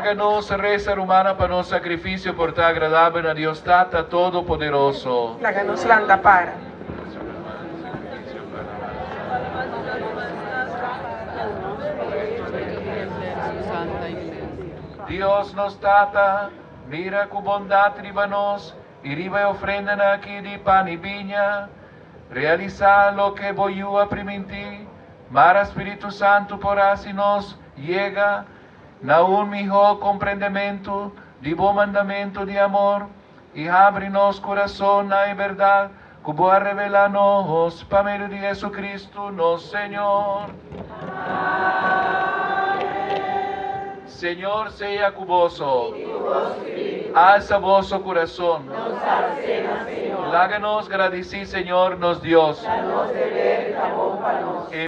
Háganos reza humana para nos sacrificio por ta agradable a Dios Tata Todopoderoso. Láganos landa para. Dios nos Tata, mira con bondad ribanos, y riba ofrendan aquí de pan y viña. Realiza lo que voy a priminti, Mara Espíritu Santo por así nos llega, na un mijo comprendimiento, de buen mandamento de amor, y abrinos corazón y verdad, como a revelarnos, para medio de Jesucristo, nuestro Señor. Señor sea cuboso, alza vosso corazón, láganos agradecidos, Señor, nos Dios.